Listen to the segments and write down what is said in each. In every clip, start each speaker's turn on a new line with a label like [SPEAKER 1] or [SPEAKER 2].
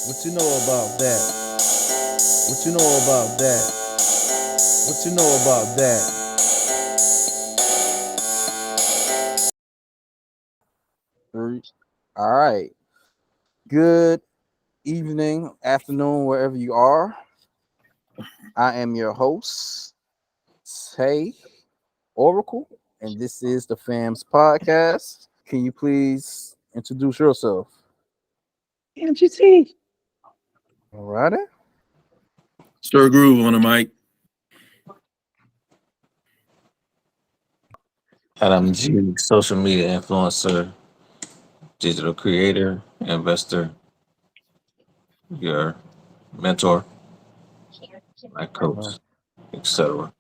[SPEAKER 1] What you know about that? What you know about that? What you know about that? Three. All right. Good evening, afternoon, wherever you are. I am your host, Tay Oracle, and this is the FAMS podcast. Can you please introduce yourself?
[SPEAKER 2] Can't you see?
[SPEAKER 1] All righty.
[SPEAKER 3] Stir Groove on the mic.
[SPEAKER 4] Adam G, social media influencer, digital creator, investor, your mentor, my coach, etc.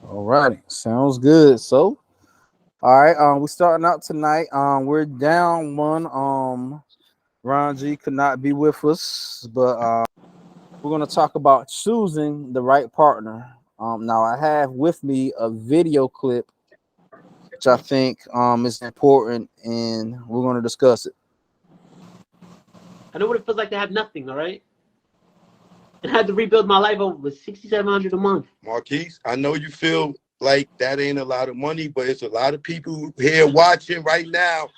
[SPEAKER 1] All righty. Sounds good. So, all right. We're starting out tonight. We're down one. Ron G could not be with us, but we're going to talk about choosing the right partner. Now I have with me a video clip, which I think is important, and we're going to discuss it.
[SPEAKER 2] I know what it feels like to have nothing, all right? And I had to rebuild my life over with $6,700 a month.
[SPEAKER 5] Marquise, I know you feel like that ain't a lot of money, but it's a lot of people here watching right now.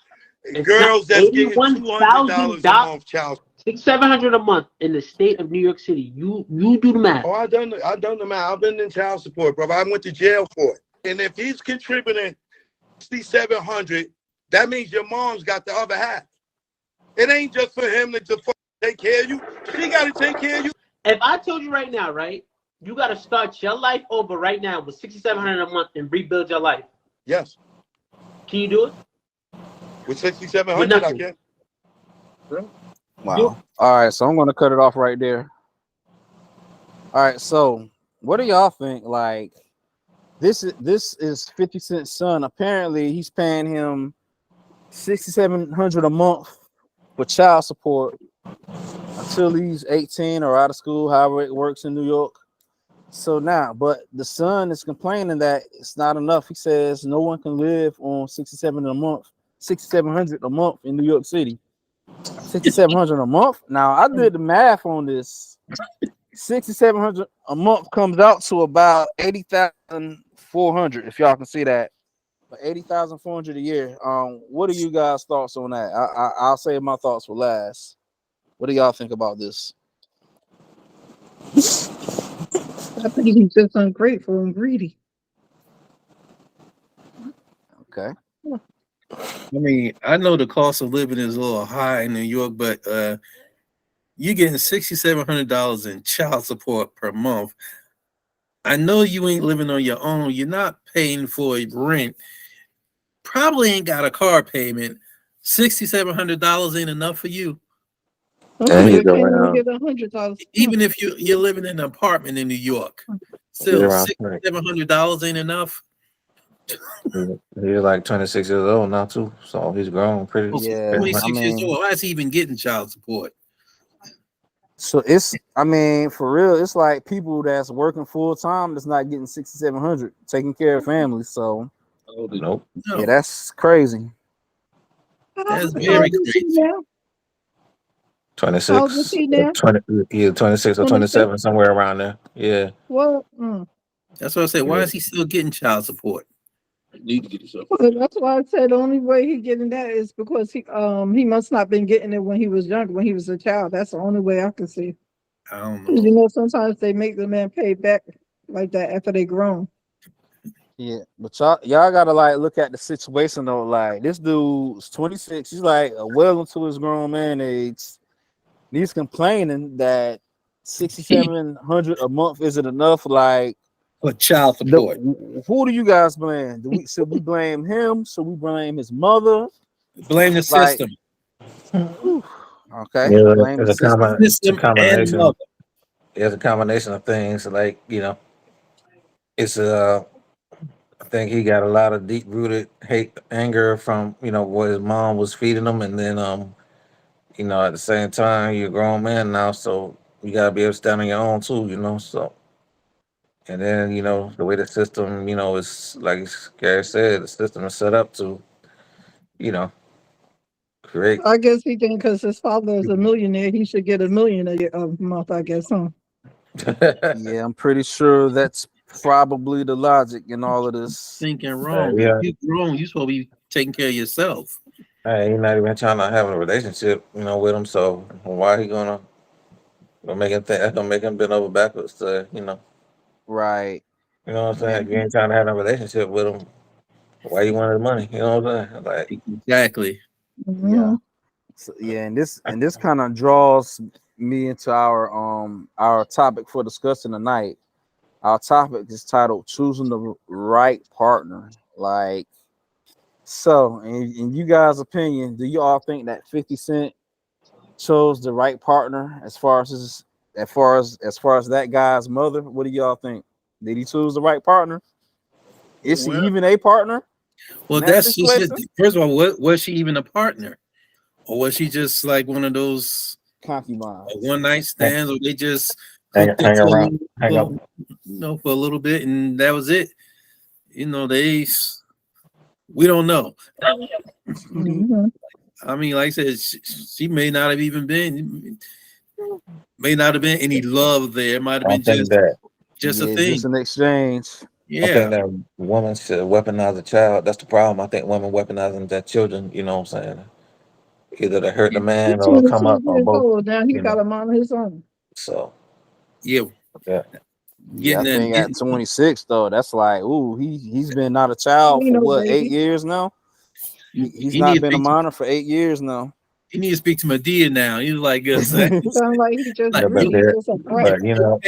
[SPEAKER 2] It's
[SPEAKER 5] Girls that's getting
[SPEAKER 2] $81,000
[SPEAKER 5] $200 a month, child.
[SPEAKER 2] $6,700 a month in the state of New York City. You do the math.
[SPEAKER 5] Oh, I done the math. I've been in child support, bro. I went to jail for it. And if he's contributing 6,700, that means your mom's got the other half. It ain't just for him to just take care of you. She got to take care of you.
[SPEAKER 2] If I told you right now, right, you got to start your life over right now with $6,700 a month and rebuild your life.
[SPEAKER 5] Yes.
[SPEAKER 2] Can you do it?
[SPEAKER 5] With 6,700, I can.
[SPEAKER 1] Wow. All right, so I'm going to cut it off right there. All right, so what do y'all think? Like, this is 50 Cent's son. Apparently, he's paying him $6,700 a month for child support until he's 18 or out of school, however it works in New York. So now, but the son is complaining that it's not enough. He says no one can live on 6,700 a month in New York City. 6,700 a month. Now I did the math on this. 6,700 a month comes out to about 80,400. If y'all can see that, but 80,400 a year. What are you guys' thoughts on that? I'll save my thoughts for last. What do y'all think about this?
[SPEAKER 6] I think he's just ungrateful and greedy.
[SPEAKER 1] Okay.
[SPEAKER 3] I mean, I know the cost of living is a little high in New York, but you're getting $6,700 in child support per month. I know you ain't living on your own. You're not paying for rent. Probably ain't got a car payment. $6,700 ain't enough for you.
[SPEAKER 6] Some
[SPEAKER 4] And
[SPEAKER 6] people
[SPEAKER 4] he's
[SPEAKER 6] can't even
[SPEAKER 4] around,
[SPEAKER 6] get $100.
[SPEAKER 3] Even if you're living in an apartment in New York,
[SPEAKER 4] he's
[SPEAKER 3] still
[SPEAKER 4] around,
[SPEAKER 3] $6,700 ain't enough.
[SPEAKER 4] he's like 26 years old now too, so he's grown pretty,
[SPEAKER 1] Yeah,
[SPEAKER 4] pretty much.
[SPEAKER 1] I
[SPEAKER 3] 26 years
[SPEAKER 1] mean,
[SPEAKER 3] old. Why is he even getting child support?
[SPEAKER 1] so it's, I mean, for real, it's like people that's working full time that's not getting 6,700 taking care of families. So
[SPEAKER 4] Nope.
[SPEAKER 3] No,
[SPEAKER 1] yeah, that's crazy.
[SPEAKER 3] that's
[SPEAKER 6] How
[SPEAKER 3] very
[SPEAKER 6] old is he
[SPEAKER 3] crazy.
[SPEAKER 6] now? How old is
[SPEAKER 4] 26,
[SPEAKER 6] he now?
[SPEAKER 4] 20, either 26 or
[SPEAKER 6] 26?
[SPEAKER 4] 27, somewhere around there. Yeah.
[SPEAKER 6] Well,
[SPEAKER 3] That's what I said. Why
[SPEAKER 4] Yeah.
[SPEAKER 3] is he still getting child support?
[SPEAKER 6] well, that's why I said the only way he getting that is because he must not been getting it when he was young, when he was a child. That's the only way I can see.
[SPEAKER 3] I don't
[SPEAKER 6] 'Cause
[SPEAKER 3] know.
[SPEAKER 6] sometimes they make the man pay back like that after they grown.
[SPEAKER 1] Yeah, but y'all gotta like look at the situation though. Like this dude's 26. He's like well into his grown man age. And he's complaining that 6,700 a month isn't enough. Like,
[SPEAKER 3] For child support.
[SPEAKER 1] who do you guys blame? Should we blame him? Should we blame his mother?
[SPEAKER 3] Blame the
[SPEAKER 1] Like,
[SPEAKER 3] system.
[SPEAKER 1] whew, okay,
[SPEAKER 4] Yeah,
[SPEAKER 1] blame the
[SPEAKER 4] it's a
[SPEAKER 1] system.
[SPEAKER 4] it's a
[SPEAKER 3] System and
[SPEAKER 4] combination.
[SPEAKER 3] mother.
[SPEAKER 4] It's a combination of things. Like it's I think he got a lot of deep rooted hate, anger from what his mom was feeding him, and then at the same time you're a grown man now, so you gotta be able to stand on your own too. So and then the way the system is like Gary said, the system is set up to you know Correct.
[SPEAKER 6] I guess he think because his father is a millionaire, he should get $1 million a month. I guess, huh?
[SPEAKER 1] Yeah, I'm pretty sure that's probably the logic in all of this.
[SPEAKER 3] Thinking wrong.
[SPEAKER 4] Yeah.
[SPEAKER 3] You grown. You supposed to be taking care of yourself.
[SPEAKER 4] Hey, he's not even trying to have a relationship, with him. So why he gonna make him think that's gonna make him bend over backwards to,
[SPEAKER 1] Right.
[SPEAKER 4] you know what I'm saying? If you ain't trying to have a relationship with him, why you want his money? You know what I'm saying? Like,
[SPEAKER 3] Exactly.
[SPEAKER 6] Mhm.
[SPEAKER 1] Yeah. So, yeah, and this kind of draws me into our topic for discussion tonight. Our topic is titled "Choosing the Right Partner." Like, so in you guys' opinion, do you all think that 50 Cent chose the right partner as far as that guy's mother? What do y'all think? Did he choose the right partner? Is he even a partner?
[SPEAKER 3] Well,
[SPEAKER 1] in that
[SPEAKER 3] that's just it.
[SPEAKER 1] situation?
[SPEAKER 3] First of all, was she even a partner, or was she just like one of those
[SPEAKER 1] Concubine.
[SPEAKER 3] one night stands, or they just
[SPEAKER 4] hang
[SPEAKER 3] hooked
[SPEAKER 4] hang
[SPEAKER 3] up for,
[SPEAKER 4] around, hang up.
[SPEAKER 3] for a little bit, and that was it. We don't know.
[SPEAKER 6] Mhm.
[SPEAKER 3] I mean, like I said, she may not have even may not have been any love there. It might have
[SPEAKER 4] I
[SPEAKER 3] been
[SPEAKER 4] think that
[SPEAKER 3] just a
[SPEAKER 1] Yeah,
[SPEAKER 3] thing.
[SPEAKER 1] just an exchange.
[SPEAKER 4] I think
[SPEAKER 3] Yeah.
[SPEAKER 4] that women should weaponize a child. That's the problem. I think women weaponizing their children. You know what I'm saying? Either to hurt the man
[SPEAKER 6] He's
[SPEAKER 4] or come up
[SPEAKER 6] 26
[SPEAKER 4] or
[SPEAKER 6] years
[SPEAKER 4] both.
[SPEAKER 6] old now. He
[SPEAKER 4] You
[SPEAKER 6] got
[SPEAKER 4] know.
[SPEAKER 6] a mom of his own.
[SPEAKER 4] So
[SPEAKER 3] Yeah.
[SPEAKER 4] yeah,
[SPEAKER 1] Yeah, I think
[SPEAKER 3] Getting
[SPEAKER 1] at 26 though, that's like, ooh, he's been not a child
[SPEAKER 6] He
[SPEAKER 1] for
[SPEAKER 6] no
[SPEAKER 1] what, 8
[SPEAKER 6] baby.
[SPEAKER 1] years now? He's
[SPEAKER 3] he
[SPEAKER 1] not
[SPEAKER 3] needs to
[SPEAKER 1] been a
[SPEAKER 3] speak to
[SPEAKER 1] minor for 8 years now.
[SPEAKER 3] he needs to speak to Medea now. He's like,
[SPEAKER 6] Sound like he just
[SPEAKER 3] like
[SPEAKER 4] yeah, but
[SPEAKER 6] really
[SPEAKER 3] your,
[SPEAKER 6] just a
[SPEAKER 3] your,
[SPEAKER 6] brat.
[SPEAKER 3] your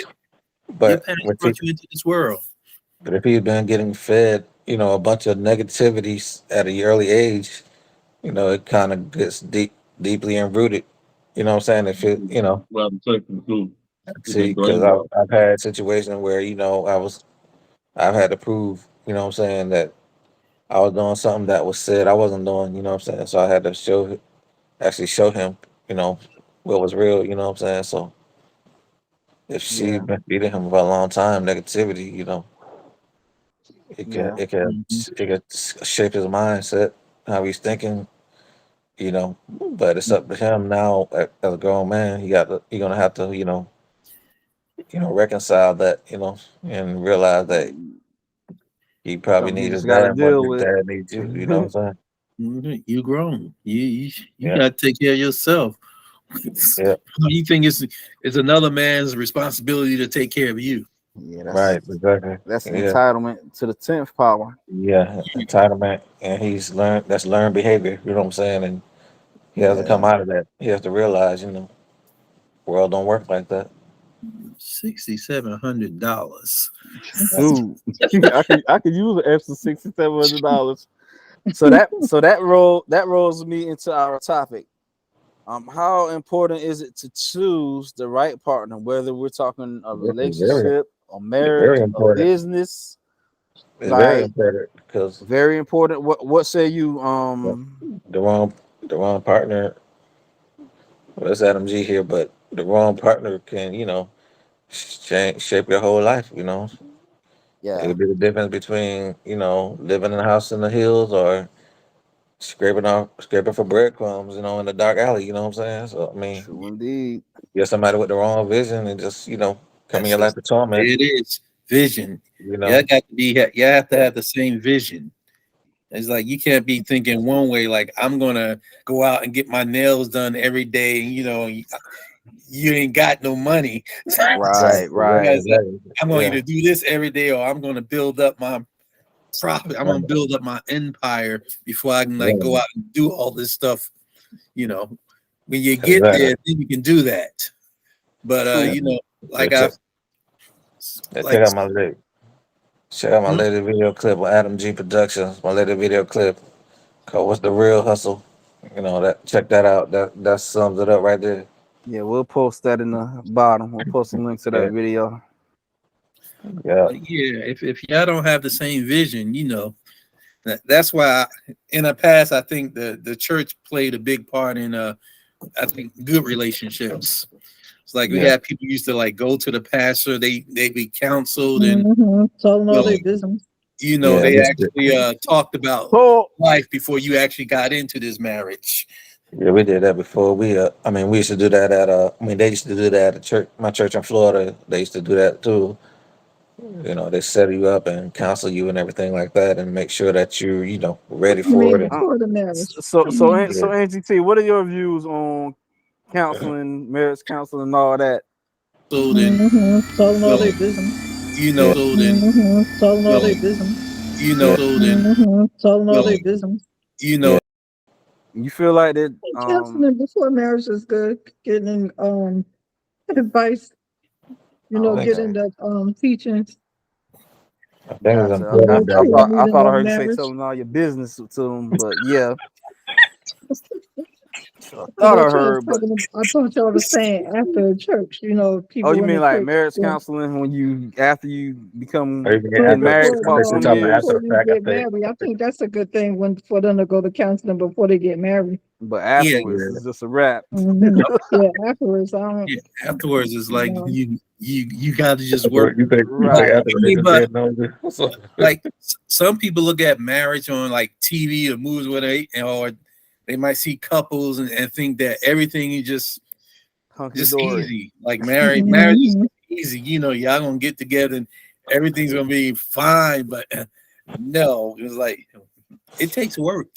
[SPEAKER 4] but
[SPEAKER 3] parents
[SPEAKER 4] with
[SPEAKER 3] brought you into this world.
[SPEAKER 4] but if he's been getting fed, a bunch of negativities at an early age, it kind of gets deeply enrooted. You know what I'm saying? If it,
[SPEAKER 7] Well, I'm taking too.
[SPEAKER 4] see, because I've had situations where I've had to prove, what I'm saying, that I was doing something that was said I wasn't doing. You know what I'm saying? So I had to actually show him, what was real. You know what I'm saying? So if she
[SPEAKER 1] Yeah,
[SPEAKER 4] been beating him for a long time, negativity, it can
[SPEAKER 1] yeah,
[SPEAKER 4] it can it can shape his mindset, how he's thinking, But it's up to him now as a grown man. You're gonna have to, reconcile that, and realize that he probably
[SPEAKER 1] something he
[SPEAKER 4] needs his
[SPEAKER 1] just got to
[SPEAKER 4] dad more than
[SPEAKER 1] deal
[SPEAKER 4] his
[SPEAKER 1] with.
[SPEAKER 4] dad needs you. You know what I'm saying?
[SPEAKER 3] You grown. You
[SPEAKER 4] Yeah,
[SPEAKER 3] got to take care of yourself.
[SPEAKER 4] yeah,
[SPEAKER 3] You think it's another man's responsibility to take care of you?
[SPEAKER 1] Yeah,
[SPEAKER 4] right, exactly.
[SPEAKER 1] that's
[SPEAKER 4] Yeah,
[SPEAKER 1] entitlement to the 10th power.
[SPEAKER 4] yeah, entitlement, and that's learned behavior. You know what I'm saying? And he has to come
[SPEAKER 1] Yeah.
[SPEAKER 4] out of that. He has to realize, world don't work like that.
[SPEAKER 3] $6,700.
[SPEAKER 1] Dude, I could use an extra $6,700. So that rolls me into our topic. How important is it to choose the right partner, whether we're talking a
[SPEAKER 4] This is very,
[SPEAKER 1] relationship, a marriage,
[SPEAKER 4] very
[SPEAKER 1] a
[SPEAKER 4] important.
[SPEAKER 1] business?
[SPEAKER 4] It's very
[SPEAKER 1] Like,
[SPEAKER 4] important because
[SPEAKER 1] very important. What say you?
[SPEAKER 4] the wrong partner. Well, it's Adam G here, but the wrong partner can, shape your whole life. It
[SPEAKER 1] Yeah,
[SPEAKER 4] could be the difference between, living in a house in the hills or scraping for breadcrumbs, in the dark alley. You know what I'm saying? So I mean,
[SPEAKER 1] true indeed.
[SPEAKER 4] you're somebody with the wrong vision and just, come in
[SPEAKER 3] That's
[SPEAKER 4] your life
[SPEAKER 3] just
[SPEAKER 4] to torment.
[SPEAKER 3] it is vision.
[SPEAKER 4] You
[SPEAKER 3] Yeah,
[SPEAKER 4] know,
[SPEAKER 3] got to be. You have to have the same vision. It's like you can't be thinking one way, like I'm gonna go out and get my nails done every day. You ain't got no money.
[SPEAKER 4] right,
[SPEAKER 1] Right, right.
[SPEAKER 3] Whereas,
[SPEAKER 4] exactly.
[SPEAKER 3] I'm going
[SPEAKER 4] Yeah,
[SPEAKER 3] to do this every day, or I'm going to build up my profit. I'm
[SPEAKER 4] right,
[SPEAKER 3] going to build up my empire before I can like
[SPEAKER 4] right,
[SPEAKER 3] go out and do all this stuff. When you get
[SPEAKER 4] exactly.
[SPEAKER 3] there, then you can do that. But
[SPEAKER 1] True.
[SPEAKER 3] like
[SPEAKER 4] Yeah,
[SPEAKER 3] I like.
[SPEAKER 4] check out my lady. Check out my latest video clip with Adam G Productions. My latest video clip called "What's the Real Hustle." Check that out. That sums it up right there.
[SPEAKER 1] Yeah, we'll post that in the bottom. We'll post a link to that
[SPEAKER 4] Yeah,
[SPEAKER 1] video.
[SPEAKER 4] yeah,
[SPEAKER 3] Yeah, if y'all don't have the same vision, that's why in the past I think the church played a big part in I think good relationships. It's like we
[SPEAKER 4] yeah,
[SPEAKER 3] had people used to like go to the pastor, they be counseled, and
[SPEAKER 6] Tell them all their
[SPEAKER 3] know,
[SPEAKER 6] business.
[SPEAKER 3] they
[SPEAKER 4] yeah.
[SPEAKER 3] actually talked about
[SPEAKER 1] So
[SPEAKER 3] life before you actually got into this marriage.
[SPEAKER 4] Yeah, we did that before. I mean, we used to do that they used to do that at a church. My church in Florida, they used to do that too. You know, they set you up and counsel you and everything like that, and make sure that you're
[SPEAKER 6] What
[SPEAKER 4] ready
[SPEAKER 6] do you
[SPEAKER 4] for
[SPEAKER 6] mean
[SPEAKER 4] it. And,
[SPEAKER 6] before the marriage?
[SPEAKER 1] So NGT, what are your views on counseling, marriage counseling, and all that?
[SPEAKER 3] So then,
[SPEAKER 6] Tell them all
[SPEAKER 3] well,
[SPEAKER 6] their business.
[SPEAKER 3] you know, so then,
[SPEAKER 6] Tell them all
[SPEAKER 3] well,
[SPEAKER 6] their business.
[SPEAKER 3] you know, so then,
[SPEAKER 6] Tell them all
[SPEAKER 3] well,
[SPEAKER 6] their business.
[SPEAKER 3] you know,
[SPEAKER 1] You feel like that?
[SPEAKER 6] Counseling before marriage is good. Getting advice,
[SPEAKER 4] I think
[SPEAKER 6] getting the teachings.
[SPEAKER 4] I think it's
[SPEAKER 1] Gotcha.
[SPEAKER 6] Before
[SPEAKER 4] important that
[SPEAKER 1] I thought I heard you say
[SPEAKER 6] marriage.
[SPEAKER 1] telling all your business to them, but yeah, I
[SPEAKER 6] I
[SPEAKER 1] thought I
[SPEAKER 6] thought y'all was
[SPEAKER 1] heard. But
[SPEAKER 6] I thought y'all was saying after church,
[SPEAKER 1] oh,
[SPEAKER 6] people
[SPEAKER 1] you
[SPEAKER 6] in
[SPEAKER 1] mean
[SPEAKER 6] the
[SPEAKER 1] like
[SPEAKER 6] church.
[SPEAKER 1] marriage
[SPEAKER 6] Yeah.
[SPEAKER 1] counseling when you after you become
[SPEAKER 4] or even
[SPEAKER 6] But
[SPEAKER 1] been
[SPEAKER 4] after.
[SPEAKER 1] married for
[SPEAKER 6] before,
[SPEAKER 1] about
[SPEAKER 4] I think
[SPEAKER 1] some
[SPEAKER 4] talking about
[SPEAKER 1] years,
[SPEAKER 4] after
[SPEAKER 6] before
[SPEAKER 4] the
[SPEAKER 6] you
[SPEAKER 4] fact.
[SPEAKER 6] get married, I think that's a good thing for them to go to counseling before they get married.
[SPEAKER 1] but
[SPEAKER 3] yeah,
[SPEAKER 1] afterwards it's just a wrap.
[SPEAKER 6] Yeah, afterwards, I don't.
[SPEAKER 3] yeah. Afterwards, it's like
[SPEAKER 6] No.
[SPEAKER 3] you got to just work.
[SPEAKER 4] You think
[SPEAKER 1] Right.
[SPEAKER 4] after
[SPEAKER 3] I mean,
[SPEAKER 4] they
[SPEAKER 3] but
[SPEAKER 4] just no?
[SPEAKER 3] like some people look at marriage on like TV or movies where or they might see couples and think that everything is just
[SPEAKER 1] Hunky dory.
[SPEAKER 3] easy. Like marriage is easy. You know, y'all gonna get together and everything's gonna be fine. But no, it's like it takes work.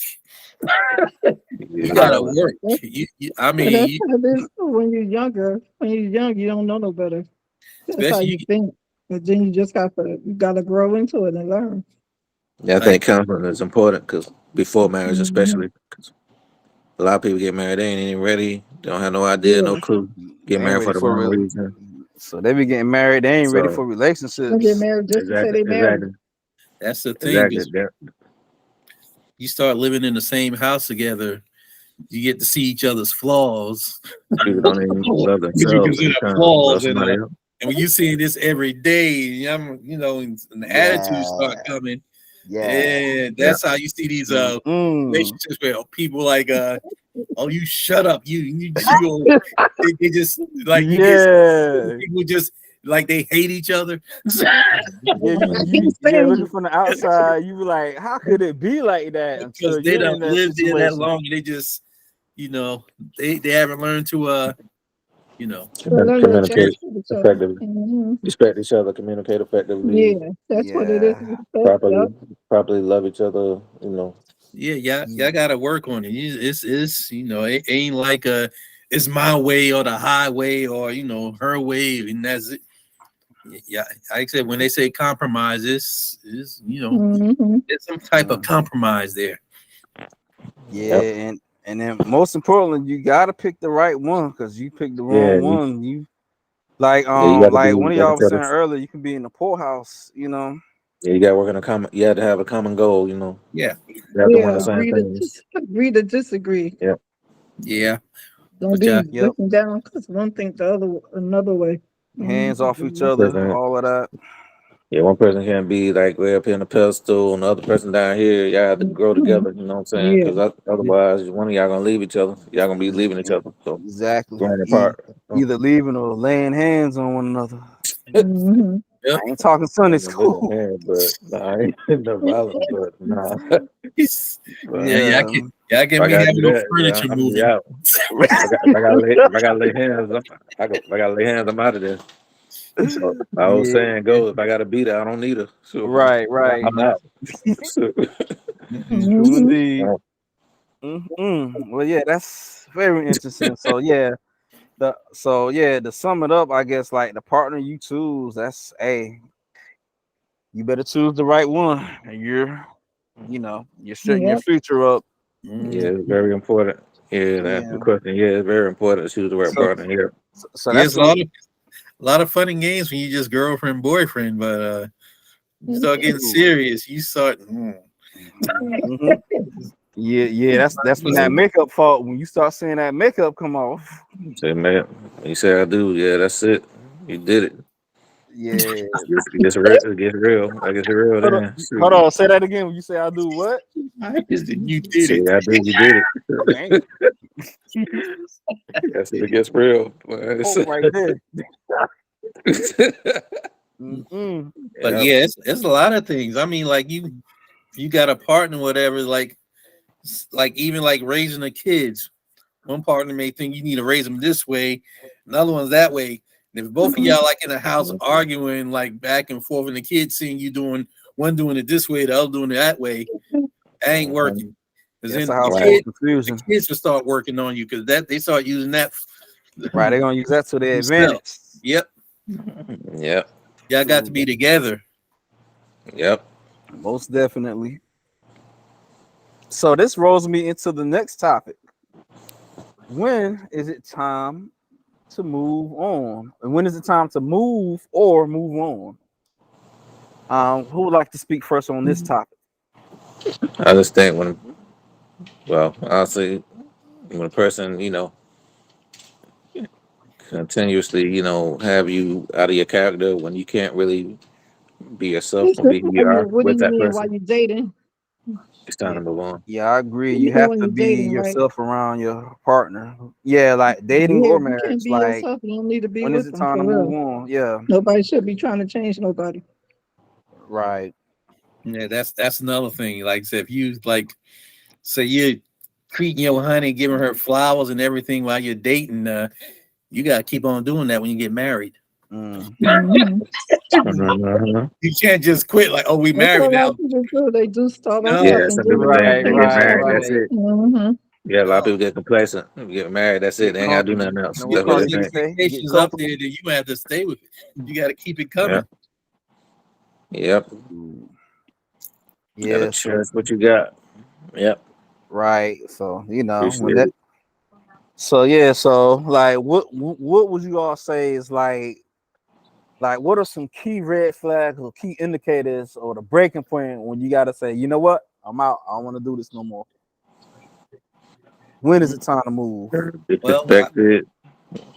[SPEAKER 3] You gotta work. I
[SPEAKER 6] But that's
[SPEAKER 3] mean,
[SPEAKER 6] how it is when you're younger. When you're young, you don't know no better. That's how
[SPEAKER 3] especially
[SPEAKER 6] you think. But then you gotta grow into it and learn.
[SPEAKER 4] Yeah, I think
[SPEAKER 3] like
[SPEAKER 4] counseling is important because before marriage,
[SPEAKER 6] Mhm.
[SPEAKER 4] especially, 'cause a lot of people get married, they ain't even ready, they don't have no idea, no
[SPEAKER 6] Yeah.
[SPEAKER 4] clue,
[SPEAKER 1] They
[SPEAKER 4] get
[SPEAKER 1] ain't
[SPEAKER 4] married for
[SPEAKER 1] ready
[SPEAKER 4] the
[SPEAKER 1] for
[SPEAKER 4] wrong
[SPEAKER 1] real.
[SPEAKER 4] reason.
[SPEAKER 1] So they be getting married. They ain't ready
[SPEAKER 4] So
[SPEAKER 1] for
[SPEAKER 6] They get
[SPEAKER 1] relationships.
[SPEAKER 6] married just to say they married.
[SPEAKER 3] that's the thing
[SPEAKER 4] Exactly.
[SPEAKER 3] is you start living in the same house together, you get to see each other's flaws.
[SPEAKER 4] People don't even love
[SPEAKER 3] What you
[SPEAKER 4] themselves
[SPEAKER 3] consider
[SPEAKER 4] and trying to love
[SPEAKER 3] flaws,
[SPEAKER 4] somebody else.
[SPEAKER 3] and when you see this every day, and the attitudes start coming. And
[SPEAKER 4] Yeah.
[SPEAKER 3] that's how you see these
[SPEAKER 1] Mm.
[SPEAKER 3] relationships where people like oh, you shut up, they just like you get
[SPEAKER 1] Yeah.
[SPEAKER 3] people just like they hate each other.
[SPEAKER 1] Yeah,
[SPEAKER 6] I can't stand
[SPEAKER 1] looking
[SPEAKER 6] you.
[SPEAKER 1] from the outside, you be like, how could it be like that
[SPEAKER 3] Because
[SPEAKER 1] until
[SPEAKER 3] they
[SPEAKER 1] you're
[SPEAKER 3] don't
[SPEAKER 1] in that
[SPEAKER 3] live there that
[SPEAKER 1] situation?
[SPEAKER 3] long. They just they haven't learned to
[SPEAKER 6] They learn to
[SPEAKER 4] Communicate
[SPEAKER 6] adjust to each other.
[SPEAKER 4] effectively, respect each other, communicate effectively,
[SPEAKER 6] Yeah, that's what it is.
[SPEAKER 1] Yeah.
[SPEAKER 6] Respect, yep.
[SPEAKER 4] properly love each other.
[SPEAKER 3] y'all gotta work on it. It's it ain't like it's my way or the highway or her way, and that's it. Yeah, like I said, when they say compromise, is there's some type of compromise there.
[SPEAKER 1] Yeah, and then most importantly, you gotta pick the right one because you pick the wrong one. You like
[SPEAKER 4] You got to
[SPEAKER 1] like
[SPEAKER 4] be
[SPEAKER 1] one of
[SPEAKER 4] like I
[SPEAKER 1] y'all was
[SPEAKER 4] said,
[SPEAKER 1] saying earlier, you can be in the poorhouse,
[SPEAKER 4] yeah, you got to work on a common. You have to have a common goal.
[SPEAKER 3] Yeah,
[SPEAKER 4] You have to want
[SPEAKER 6] Yeah,
[SPEAKER 4] the same things.
[SPEAKER 6] agree to disagree.
[SPEAKER 3] yeah.
[SPEAKER 6] Don't
[SPEAKER 3] But
[SPEAKER 6] be
[SPEAKER 1] Yep.
[SPEAKER 6] looking down because one thing the other another way.
[SPEAKER 1] Hands off each
[SPEAKER 4] One
[SPEAKER 1] other,
[SPEAKER 4] person,
[SPEAKER 1] all of that.
[SPEAKER 4] yeah, one person can't be like way up here in the pedestal, and the other person down here. Y'all have to grow together. You know what I'm saying?
[SPEAKER 6] Yeah.
[SPEAKER 4] Because otherwise, one of y'all gonna leave each other. Y'all gonna be leaving each other. So
[SPEAKER 1] Exactly.
[SPEAKER 4] growing apart.
[SPEAKER 1] Either leaving or laying hands on one another.
[SPEAKER 6] Mhm.
[SPEAKER 1] I ain't talking Sunday school.
[SPEAKER 4] But nah, I ain't no violence, but nah. But
[SPEAKER 3] Yeah,
[SPEAKER 1] Yeah.
[SPEAKER 3] y'all
[SPEAKER 4] if
[SPEAKER 3] get
[SPEAKER 4] I
[SPEAKER 3] me
[SPEAKER 4] gotta
[SPEAKER 3] having
[SPEAKER 4] do
[SPEAKER 3] no
[SPEAKER 4] that, yeah,
[SPEAKER 3] furniture
[SPEAKER 4] I'm gonna be
[SPEAKER 3] moving.
[SPEAKER 4] out. If I gotta lay hands, if I gotta lay hands, I'm out of there. So my old
[SPEAKER 1] Yeah.
[SPEAKER 4] saying goes, if I got to beat her, I don't need her. So
[SPEAKER 1] Right, right.
[SPEAKER 4] I'm out. So,
[SPEAKER 3] Mm-mm.
[SPEAKER 1] True
[SPEAKER 6] Mhm.
[SPEAKER 1] indeed. Well, yeah, that's very interesting. So yeah, to sum it up, I guess like the partner you choose, that's you better choose the right one. And you're setting your
[SPEAKER 6] Yep.
[SPEAKER 1] future up.
[SPEAKER 4] yeah, it's very important. Yeah, that's the
[SPEAKER 1] Yeah.
[SPEAKER 4] question. Yeah, it's very important to choose the right
[SPEAKER 1] So
[SPEAKER 4] partner here.
[SPEAKER 1] so
[SPEAKER 3] Yeah,
[SPEAKER 1] that's
[SPEAKER 3] it's a lot of fun and games when you just girlfriend boyfriend, but you start getting serious. You start.
[SPEAKER 1] Mhm. Yeah, that's when that makeup fault. When you start seeing that makeup come off.
[SPEAKER 4] Say, man, when you say I do, yeah, that's it. You did it.
[SPEAKER 1] Yeah.
[SPEAKER 4] It gets real. It gets real. I guess real
[SPEAKER 1] Hold on,
[SPEAKER 4] then.
[SPEAKER 1] hold on, say that again. When you say I do what?
[SPEAKER 3] You did
[SPEAKER 4] Say
[SPEAKER 3] it.
[SPEAKER 4] I do. You did it.
[SPEAKER 1] Dang.
[SPEAKER 4] That's it. It gets real.
[SPEAKER 1] Oh, right there. Mm-mm.
[SPEAKER 3] But yeah, it's a lot of things. I mean, like you got a partner, whatever. Like even like raising the kids. one partner may think you need to raise them this way, another one's that way. And if both of y'all like in the house arguing like back and forth, and the kids seeing you doing it this way, the other doing it that way, that ain't working. Because
[SPEAKER 1] That's
[SPEAKER 3] then
[SPEAKER 1] how
[SPEAKER 3] the
[SPEAKER 1] confusion.
[SPEAKER 3] kids will start working on you because that they start using that.
[SPEAKER 1] Right, they're gonna use that to their advantage.
[SPEAKER 3] Yep.
[SPEAKER 4] Yep.
[SPEAKER 3] Y'all got to be together.
[SPEAKER 4] Yep.
[SPEAKER 1] Most definitely. So this rolls me into the next topic. When is it time to move on? And when is it time to move or move on? Who would like to speak first on this topic?
[SPEAKER 4] I just think I'll say when a person, continuously, have you out of your character when you can't really be yourself or be who you are
[SPEAKER 6] What do
[SPEAKER 4] with
[SPEAKER 6] you
[SPEAKER 4] that
[SPEAKER 6] mean
[SPEAKER 4] person,
[SPEAKER 6] while you're dating?
[SPEAKER 4] it's time to move on.
[SPEAKER 1] Yeah, I agree.
[SPEAKER 6] You
[SPEAKER 1] You
[SPEAKER 6] know
[SPEAKER 1] have
[SPEAKER 6] when
[SPEAKER 1] to
[SPEAKER 6] you're
[SPEAKER 1] be
[SPEAKER 6] dating, right?
[SPEAKER 1] yourself around your partner. Yeah, like dating
[SPEAKER 6] Yeah,
[SPEAKER 1] or
[SPEAKER 6] if you can't
[SPEAKER 1] marriage.
[SPEAKER 6] be
[SPEAKER 1] Like,
[SPEAKER 6] yourself, you don't need to be
[SPEAKER 1] when is
[SPEAKER 6] with
[SPEAKER 1] it
[SPEAKER 6] them
[SPEAKER 1] time
[SPEAKER 6] for
[SPEAKER 1] to move
[SPEAKER 6] real.
[SPEAKER 1] on? Yeah,
[SPEAKER 6] Nobody should be trying to change nobody.
[SPEAKER 1] right.
[SPEAKER 3] Yeah, that's another thing. Like I said, if you like say you're treating your honey, giving her flowers and everything while you're dating, you gotta keep on doing that when you get married.
[SPEAKER 1] Mm.
[SPEAKER 6] Mhm.
[SPEAKER 3] You can't just quit like, oh, we
[SPEAKER 6] That's
[SPEAKER 3] married
[SPEAKER 6] what a lot
[SPEAKER 3] now.
[SPEAKER 6] of people do. They do start off
[SPEAKER 3] No,
[SPEAKER 4] Yeah,
[SPEAKER 6] talking
[SPEAKER 4] some
[SPEAKER 6] good,
[SPEAKER 4] people
[SPEAKER 6] but
[SPEAKER 4] think
[SPEAKER 1] Right,
[SPEAKER 4] they
[SPEAKER 6] then they
[SPEAKER 4] get
[SPEAKER 1] right,
[SPEAKER 6] start.
[SPEAKER 4] married, that's
[SPEAKER 1] right.
[SPEAKER 4] it.
[SPEAKER 6] Mm-hmm.
[SPEAKER 4] Yeah, a lot of
[SPEAKER 3] no.
[SPEAKER 4] people get complacent. Get married, that's it. They ain't gotta do nothing else.
[SPEAKER 1] And what
[SPEAKER 4] That's what
[SPEAKER 3] Because
[SPEAKER 4] they
[SPEAKER 1] Cardi B
[SPEAKER 4] think.
[SPEAKER 1] say? Get
[SPEAKER 3] expectations up
[SPEAKER 1] comfortable.
[SPEAKER 3] there that you have to stay with it. You got to keep it
[SPEAKER 4] Yeah.
[SPEAKER 3] coming.
[SPEAKER 4] Yep.
[SPEAKER 1] Gotta
[SPEAKER 4] Gotta
[SPEAKER 1] so
[SPEAKER 4] cherish what you got. Yep.
[SPEAKER 1] right. So when
[SPEAKER 4] Appreciate
[SPEAKER 1] that.
[SPEAKER 4] it.
[SPEAKER 1] So so like, what would you all say is like what are some key red flags or key indicators or the breaking point when you gotta say, you know what, I'm out. I don't want to do this no more. When is it time to move?
[SPEAKER 3] Well,
[SPEAKER 4] Disrespected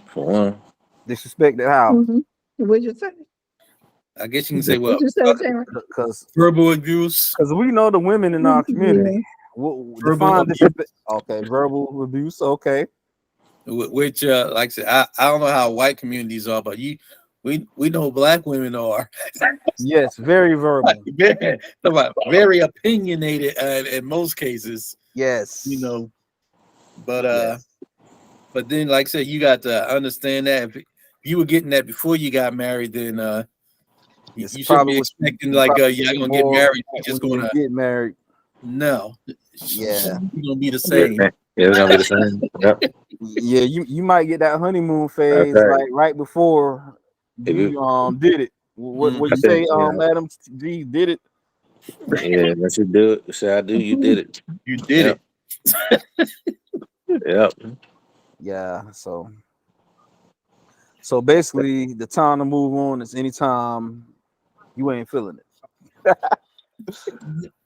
[SPEAKER 4] for one.
[SPEAKER 1] Disrespected how?
[SPEAKER 6] Mm-hmm. What'd you say?
[SPEAKER 3] I guess you can say,
[SPEAKER 6] What'd
[SPEAKER 3] well,
[SPEAKER 6] you say, Terrence?
[SPEAKER 1] Because
[SPEAKER 3] verbal abuse,
[SPEAKER 1] we know the women in our community.
[SPEAKER 6] Yeah.
[SPEAKER 1] What
[SPEAKER 3] Verbal
[SPEAKER 1] define
[SPEAKER 3] abuse.
[SPEAKER 1] disrespect? Okay, verbal abuse. Okay,
[SPEAKER 3] which, like I said, I don't know how white communities are, but we know black women are
[SPEAKER 1] yes, very verbal.
[SPEAKER 3] very opinionated in most cases,
[SPEAKER 1] Yes,
[SPEAKER 3] But
[SPEAKER 1] yes.
[SPEAKER 3] but then, like I said, you got to understand that if you were getting that before you got married, then you
[SPEAKER 1] It's
[SPEAKER 3] shouldn't
[SPEAKER 1] probably
[SPEAKER 3] be
[SPEAKER 1] what
[SPEAKER 3] expecting like you're gonna get married. You're just
[SPEAKER 1] when you
[SPEAKER 3] gonna
[SPEAKER 1] get married.
[SPEAKER 3] no,
[SPEAKER 1] Yeah.
[SPEAKER 3] you're gonna be the
[SPEAKER 4] Yeah,
[SPEAKER 3] same.
[SPEAKER 4] it's gonna be the same. Yep.
[SPEAKER 1] Yeah, you might get that honeymoon
[SPEAKER 4] That's
[SPEAKER 1] phase
[SPEAKER 4] right.
[SPEAKER 1] like right before
[SPEAKER 4] If you,
[SPEAKER 1] you did it. What
[SPEAKER 4] I
[SPEAKER 1] you say,
[SPEAKER 4] think,
[SPEAKER 1] Adam G did it?
[SPEAKER 4] yeah, once you do it, say I do, you did it.
[SPEAKER 3] You did
[SPEAKER 4] Yep. Yep.
[SPEAKER 1] Yeah. So basically, the time to move on is anytime you ain't feeling it.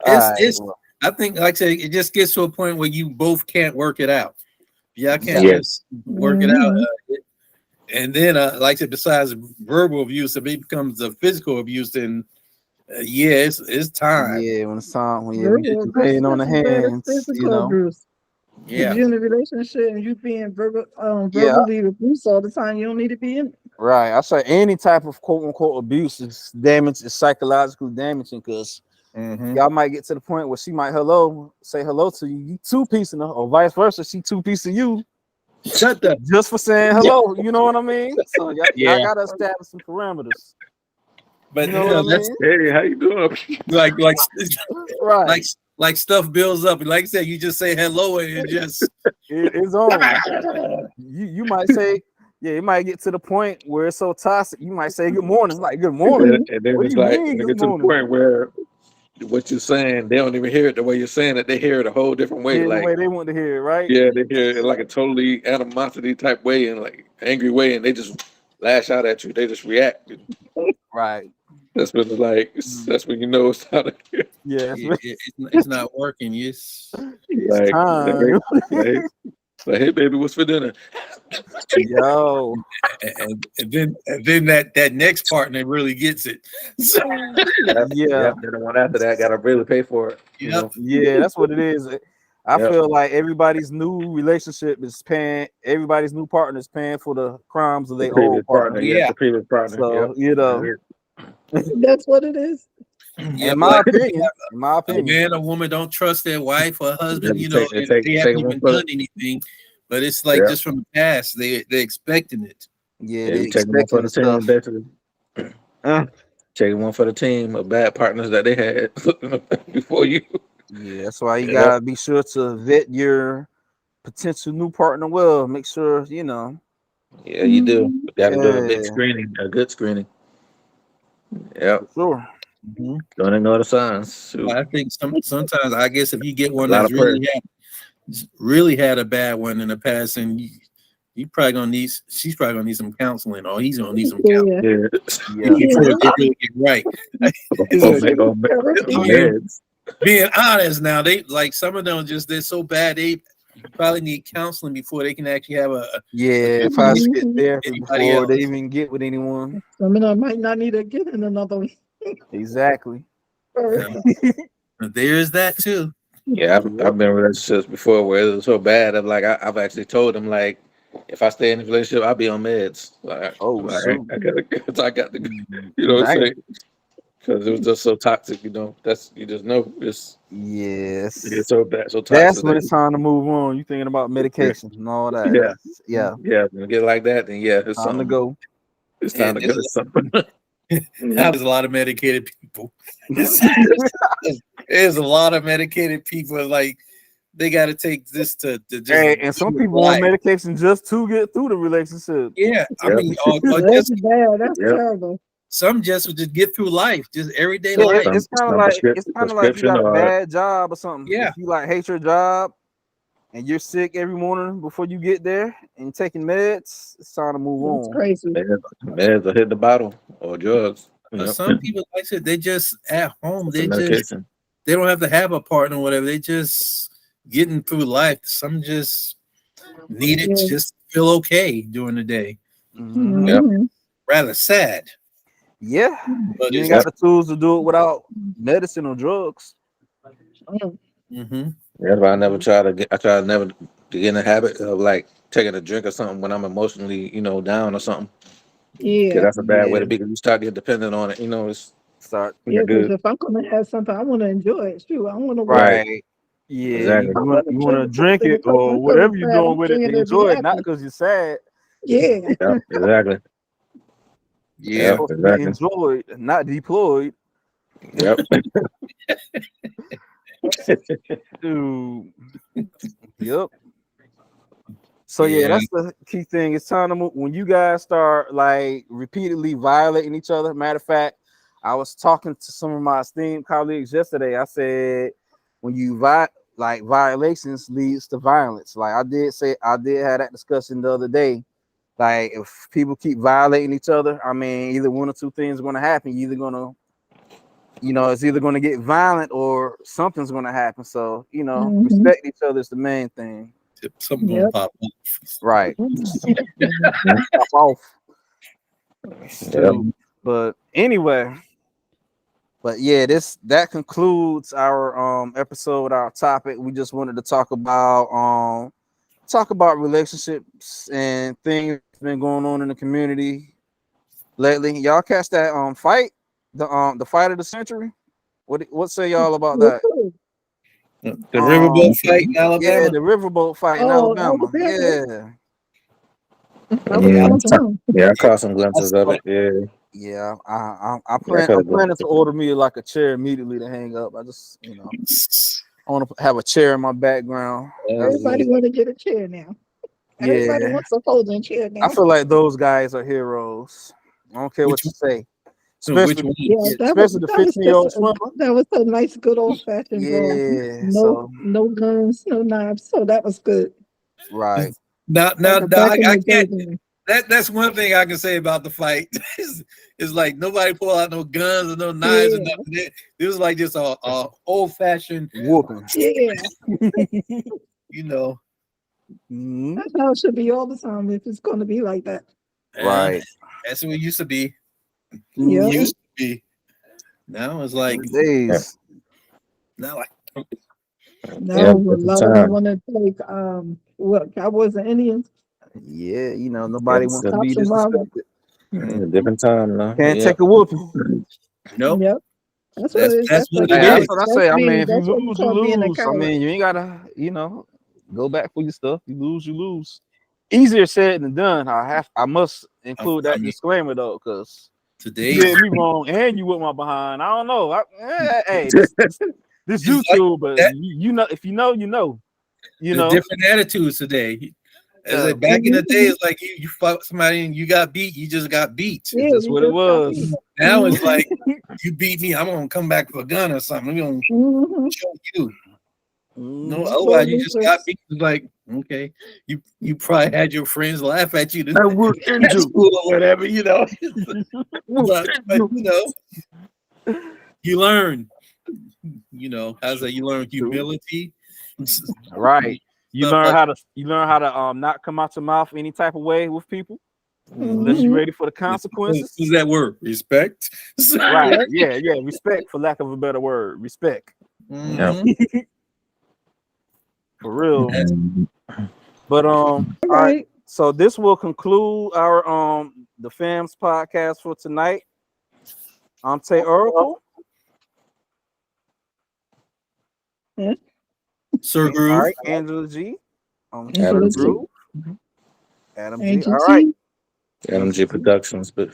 [SPEAKER 3] It's I think, like I said, it just gets to a point where you both can't work it out. Y'all can't
[SPEAKER 4] Yeah.
[SPEAKER 3] just work it out. And then, like I said, besides verbal abuse, if it becomes a physical abuse, then it's time.
[SPEAKER 1] Yeah, when it's time, when
[SPEAKER 6] Verbal
[SPEAKER 1] you
[SPEAKER 6] abuse
[SPEAKER 1] laying on the
[SPEAKER 6] is bad as
[SPEAKER 1] hands,
[SPEAKER 6] physical abuse.
[SPEAKER 3] Yeah,
[SPEAKER 6] If you're in a relationship and you being
[SPEAKER 1] Yeah.
[SPEAKER 6] verbally abused all the time, you don't need to be in it.
[SPEAKER 1] Right. I say any type of quote unquote abuse is psychologically damaging because y'all might get to the point where she might say hello to you, you two-piecing her, or vice versa, she two-piecing you
[SPEAKER 3] shut up.
[SPEAKER 1] just for saying hello. You know what I mean? So y'all
[SPEAKER 3] Yeah.
[SPEAKER 1] gotta establish some parameters.
[SPEAKER 3] But
[SPEAKER 1] You know what I
[SPEAKER 3] that's
[SPEAKER 1] mean?
[SPEAKER 4] Hey, how you doing?
[SPEAKER 3] like
[SPEAKER 1] Right.
[SPEAKER 3] like stuff builds up. Like I said, you just say hello and it just
[SPEAKER 1] It's on. You might say, yeah, it might get to the point where it's so toxic. You might say good morning, like good morning.
[SPEAKER 4] And then
[SPEAKER 1] What do
[SPEAKER 4] it's
[SPEAKER 1] you
[SPEAKER 4] like
[SPEAKER 1] mean,
[SPEAKER 4] when they
[SPEAKER 1] good
[SPEAKER 4] get to the
[SPEAKER 1] morning?
[SPEAKER 4] point where what you're saying, they don't even hear it the way you're saying it. They hear it a whole different way.
[SPEAKER 1] Yeah, the
[SPEAKER 4] Like,
[SPEAKER 1] way they want to hear it, right?
[SPEAKER 4] yeah, they hear it like a totally animosity type way and like angry way, and they just lash out at you. They just react.
[SPEAKER 1] Right.
[SPEAKER 4] That's when it's like that's when you know it's time to
[SPEAKER 1] Yeah.
[SPEAKER 3] it's not working. Yes.
[SPEAKER 4] like,
[SPEAKER 1] Time.
[SPEAKER 4] like, hey baby, what's for dinner?
[SPEAKER 1] Yo.
[SPEAKER 3] And then that next partner really gets it. So,
[SPEAKER 1] Yeah.
[SPEAKER 4] Then the one after that gotta really pay for it. You know?
[SPEAKER 1] Yeah, that's what it is. I
[SPEAKER 4] Yep.
[SPEAKER 1] feel like everybody's new relationship is paying, everybody's new partner is paying for the crimes of
[SPEAKER 4] The
[SPEAKER 1] their
[SPEAKER 4] previous
[SPEAKER 1] old partner.
[SPEAKER 3] Yeah.
[SPEAKER 4] the previous partner.
[SPEAKER 1] So,
[SPEAKER 4] Yep.
[SPEAKER 6] That's what it is.
[SPEAKER 3] yeah,
[SPEAKER 1] in my opinion,
[SPEAKER 3] a man or woman don't trust their wife or husband,
[SPEAKER 4] It
[SPEAKER 3] if they
[SPEAKER 4] take
[SPEAKER 3] haven't
[SPEAKER 4] them
[SPEAKER 3] even
[SPEAKER 4] for
[SPEAKER 3] done anything. but it's like
[SPEAKER 4] Yeah.
[SPEAKER 3] just from the past. They're expecting it.
[SPEAKER 1] Yeah,
[SPEAKER 4] Yeah,
[SPEAKER 1] they
[SPEAKER 4] you taking one for
[SPEAKER 1] expecting
[SPEAKER 4] the
[SPEAKER 1] the
[SPEAKER 4] team,
[SPEAKER 1] stuff.
[SPEAKER 4] basically. Taking one for the team of bad partners that they had before you.
[SPEAKER 1] Yeah, that's why you
[SPEAKER 4] Yeah.
[SPEAKER 1] gotta be sure to vet your potential new partner well. Make sure you know.
[SPEAKER 4] Yeah, you do. You got to do a big
[SPEAKER 1] Yeah,
[SPEAKER 4] screening, a good screening. Yep.
[SPEAKER 1] for sure.
[SPEAKER 3] Mhm.
[SPEAKER 4] Don't ignore the signs. Shoot.
[SPEAKER 3] I think sometimes I guess if you get one
[SPEAKER 4] A lot
[SPEAKER 3] that's
[SPEAKER 4] of prayer.
[SPEAKER 3] really had a bad one in the past, and you probably gonna need she's probably gonna need some counseling, or he's gonna need some counseling
[SPEAKER 6] Yeah.
[SPEAKER 4] Yeah.
[SPEAKER 1] Yeah,
[SPEAKER 3] before it really get right.
[SPEAKER 6] Therapy.
[SPEAKER 4] Meds.
[SPEAKER 3] Being honest now, they like some of them they're so bad they probably need counseling before they can actually have a
[SPEAKER 1] yeah. Probably
[SPEAKER 6] Mhm.
[SPEAKER 1] get therapy
[SPEAKER 3] Anybody
[SPEAKER 1] before they
[SPEAKER 3] else.
[SPEAKER 1] even get with anyone.
[SPEAKER 6] Some of them might not need to get in another one.
[SPEAKER 1] Exactly.
[SPEAKER 3] There's that too.
[SPEAKER 4] Yeah, I've been in relationships before where it was so bad. I'm like, I've actually told them like, if I stay in the relationship, I'll be on meds. Like,
[SPEAKER 1] Oh,
[SPEAKER 4] like,
[SPEAKER 1] shoot.
[SPEAKER 4] I gotta go. You know what I'm
[SPEAKER 1] Dang.
[SPEAKER 4] saying? Because it was just so toxic. You know, that's you just know
[SPEAKER 1] Yes.
[SPEAKER 4] it's so bad, so toxic.
[SPEAKER 1] That's when it's time to move on. You thinking about medication and all that.
[SPEAKER 4] Yeah.
[SPEAKER 1] Yeah.
[SPEAKER 4] Yeah, when you get like that, then yeah, it's
[SPEAKER 1] Time to
[SPEAKER 4] something.
[SPEAKER 1] go.
[SPEAKER 4] It's time to go. It's something.
[SPEAKER 3] There's a lot of medicated people. There's a lot of medicated people. Like they got to take this to just.
[SPEAKER 1] Hey, and some people
[SPEAKER 3] life.
[SPEAKER 1] on medication just to get through the relationship.
[SPEAKER 3] Yeah, I
[SPEAKER 4] Yep.
[SPEAKER 3] mean, or
[SPEAKER 6] That's
[SPEAKER 3] just
[SPEAKER 6] bad. That's
[SPEAKER 4] Yep.
[SPEAKER 6] terrible.
[SPEAKER 3] some just would just get through life, just everyday
[SPEAKER 1] Yeah,
[SPEAKER 3] life.
[SPEAKER 1] it's kind of
[SPEAKER 4] Some
[SPEAKER 1] like you
[SPEAKER 4] prescription
[SPEAKER 1] got a
[SPEAKER 4] or
[SPEAKER 1] bad job or something.
[SPEAKER 3] Yeah.
[SPEAKER 1] If you like hate your job and you're sick every morning before you get there and taking meds, it's time to move
[SPEAKER 6] That's
[SPEAKER 1] on.
[SPEAKER 6] crazy.
[SPEAKER 4] meds or hit the bottle or drugs. Yep.
[SPEAKER 3] Some people, like I said, they just at home.
[SPEAKER 4] Some medication.
[SPEAKER 3] They don't have to have a partner or whatever. They just getting through life. Some just need it to
[SPEAKER 6] Yeah.
[SPEAKER 3] just feel okay during the day.
[SPEAKER 1] Mhm.
[SPEAKER 4] Yep.
[SPEAKER 6] Mhm.
[SPEAKER 3] Rather sad.
[SPEAKER 1] Yeah,
[SPEAKER 3] But
[SPEAKER 1] you
[SPEAKER 3] it's
[SPEAKER 1] ain't got the tools to do it without medicine or drugs.
[SPEAKER 6] Mm.
[SPEAKER 3] mhm.
[SPEAKER 4] That's why I never try to get. I try never to get in the habit of like taking a drink or something when I'm emotionally, down or something.
[SPEAKER 6] Yeah.
[SPEAKER 4] Because that's a bad way to
[SPEAKER 1] Yeah.
[SPEAKER 4] be. 'Cause you start getting dependent on it. It's
[SPEAKER 1] Start
[SPEAKER 6] Yeah,
[SPEAKER 4] not
[SPEAKER 6] because
[SPEAKER 4] good.
[SPEAKER 6] if I'm gonna have something, I want to enjoy it too. I want to
[SPEAKER 1] right. Yeah,
[SPEAKER 4] Exactly.
[SPEAKER 1] you want to drink it or whatever you're doing with it to enjoy it, not because you're sad.
[SPEAKER 6] Yeah.
[SPEAKER 4] Yeah, exactly.
[SPEAKER 3] Yeah.
[SPEAKER 4] Yeah,
[SPEAKER 1] Supposed to be
[SPEAKER 4] exactly.
[SPEAKER 1] enjoyed, not deployed.
[SPEAKER 4] Yep.
[SPEAKER 1] Dude. Yep. So yeah, that's the key thing. It's time to move. When you guys start like repeatedly violating each other. Matter of fact, I was talking to some of my esteemed colleagues yesterday. I said, when you violations leads to violence. Like I did have that discussion the other day. Like if people keep violating each other, I mean, either one or two things are going to happen. You're either going to, it's either going to get violent or something's going to happen. So,
[SPEAKER 6] Mhm.
[SPEAKER 1] respect each other is the main thing.
[SPEAKER 3] Something gonna
[SPEAKER 6] Yep.
[SPEAKER 3] pop up.
[SPEAKER 1] Right.
[SPEAKER 6] Mhm.
[SPEAKER 1] Pop off.
[SPEAKER 4] Yep.
[SPEAKER 1] But anyway, yeah, that concludes our episode, our topic. We just wanted to talk about relationships and things that's been going on in the community lately. Y'all catch that fight, the fight of the century? What say y'all about that?
[SPEAKER 3] The riverboat fight in Alabama.
[SPEAKER 1] Yeah, the riverboat fight in
[SPEAKER 6] Oh,
[SPEAKER 1] Alabama.
[SPEAKER 6] Alabama.
[SPEAKER 1] Yeah.
[SPEAKER 6] That was
[SPEAKER 4] Yeah.
[SPEAKER 6] awesome.
[SPEAKER 4] Yeah, I caught some glimpses of it. Yeah.
[SPEAKER 1] Yeah, I'm
[SPEAKER 4] I
[SPEAKER 1] planning
[SPEAKER 4] could've
[SPEAKER 1] to order me like a chair immediately to hang up. I just, I want to have a chair in my background.
[SPEAKER 6] Everybody want to get a chair now. Everybody
[SPEAKER 1] Yeah,
[SPEAKER 6] wants a folding chair now.
[SPEAKER 1] I feel like those guys are heroes. I don't care what you say. Especially,
[SPEAKER 3] one?
[SPEAKER 6] Yeah,
[SPEAKER 1] especially the 15-year-old swimmer.
[SPEAKER 6] that was a nice, good old fashioned
[SPEAKER 1] Yeah,
[SPEAKER 6] no guns, no knives. So that was good.
[SPEAKER 1] right.
[SPEAKER 3] Now,
[SPEAKER 6] Like back in
[SPEAKER 3] I
[SPEAKER 6] the
[SPEAKER 3] can't.
[SPEAKER 6] day.
[SPEAKER 3] That's one thing I can say about the fight. It's like nobody pulled out no guns or no knives or
[SPEAKER 6] Yeah.
[SPEAKER 3] nothing. It was like just a old fashioned
[SPEAKER 1] Whooping.
[SPEAKER 6] Yeah,
[SPEAKER 1] Mhm.
[SPEAKER 6] that's how it should be all the time if it's going to be like that.
[SPEAKER 1] Right.
[SPEAKER 3] That's what it used to be.
[SPEAKER 6] Yeah.
[SPEAKER 3] Used to be. Now it's like
[SPEAKER 1] Days.
[SPEAKER 3] now like
[SPEAKER 6] Now
[SPEAKER 4] Yeah,
[SPEAKER 6] a
[SPEAKER 4] different
[SPEAKER 6] lot of them
[SPEAKER 4] time.
[SPEAKER 6] want to take Cowboys and Indians.
[SPEAKER 1] Yeah, nobody
[SPEAKER 4] Yes,
[SPEAKER 1] wants to be
[SPEAKER 6] Cops and robbers.
[SPEAKER 1] disrespected.
[SPEAKER 4] Yeah, different time now.
[SPEAKER 1] Can't
[SPEAKER 4] Yeah.
[SPEAKER 1] take a whooping.
[SPEAKER 3] nope.
[SPEAKER 6] Yep. That's what
[SPEAKER 3] That's-
[SPEAKER 6] it is.
[SPEAKER 3] that's what it
[SPEAKER 1] Hey,
[SPEAKER 3] is.
[SPEAKER 1] that's what I say. I mean, if you
[SPEAKER 6] that's what
[SPEAKER 1] lose,
[SPEAKER 6] called being a
[SPEAKER 1] you lose. I
[SPEAKER 6] coward.
[SPEAKER 1] mean, you ain't gotta, Go back for your stuff. You lose, you lose. Easier said than done. I must include that disclaimer though, because you
[SPEAKER 3] Today,
[SPEAKER 1] did me wrong and you went my behind. I don't know. Hey, this
[SPEAKER 3] It's like
[SPEAKER 1] YouTube, but
[SPEAKER 3] that-
[SPEAKER 1] you know, if you know, you know. You
[SPEAKER 3] the
[SPEAKER 1] know,
[SPEAKER 3] different attitudes today. As
[SPEAKER 1] Yeah.
[SPEAKER 3] back in the day, it's like you fought somebody and you got beat. You just got beat.
[SPEAKER 6] Yeah,
[SPEAKER 1] that's
[SPEAKER 6] you
[SPEAKER 1] what it
[SPEAKER 6] just got
[SPEAKER 1] was.
[SPEAKER 6] beat.
[SPEAKER 3] Now it's like you beat me. I'm gonna come back with a gun or something. I'm gonna
[SPEAKER 6] Mhm.
[SPEAKER 3] show you. No,
[SPEAKER 1] Mhm.
[SPEAKER 3] otherwise you just got beat. It's like, okay, you probably had your friends laugh at you
[SPEAKER 1] I will
[SPEAKER 3] at
[SPEAKER 1] end you.
[SPEAKER 3] school or whatever, you know. but you know, you learn. You know, as you learn humility.
[SPEAKER 1] Right. You
[SPEAKER 3] Stuff
[SPEAKER 1] learn
[SPEAKER 3] like-
[SPEAKER 1] how to not come out your mouth any type of way with people unless
[SPEAKER 6] Mhm.
[SPEAKER 1] you're ready for the consequences.
[SPEAKER 3] What's that word? Respect.
[SPEAKER 1] Right. Yeah. Respect, for lack of a better word. Respect.
[SPEAKER 3] Mhm.
[SPEAKER 1] For real.
[SPEAKER 4] And
[SPEAKER 1] But all right.
[SPEAKER 6] Right.
[SPEAKER 1] So this will conclude our the FAMS podcast for tonight. I'm Tay Oracle.
[SPEAKER 3] Sir
[SPEAKER 1] All
[SPEAKER 3] Groove.
[SPEAKER 1] right, Angela G.
[SPEAKER 4] Adam
[SPEAKER 6] G.
[SPEAKER 1] Groove. Adam G.
[SPEAKER 6] Angel
[SPEAKER 1] All right.
[SPEAKER 4] Adam G Productions, but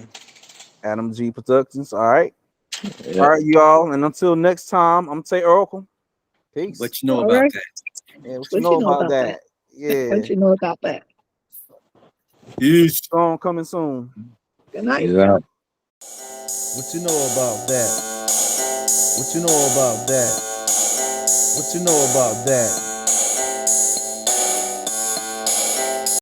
[SPEAKER 1] Adam G Productions. All right.
[SPEAKER 4] yeah.
[SPEAKER 1] All right, y'all. And until next time, I'm Tay Oracle. Peace.
[SPEAKER 3] What you know
[SPEAKER 6] All
[SPEAKER 3] about
[SPEAKER 6] right.
[SPEAKER 3] that?
[SPEAKER 1] Yeah, what you know about that? Yeah.
[SPEAKER 6] What you know about that?
[SPEAKER 3] Peace.
[SPEAKER 1] Song coming soon.
[SPEAKER 6] Good night.
[SPEAKER 4] He's out.
[SPEAKER 8] What you know about that? What you know about that? What you know about that?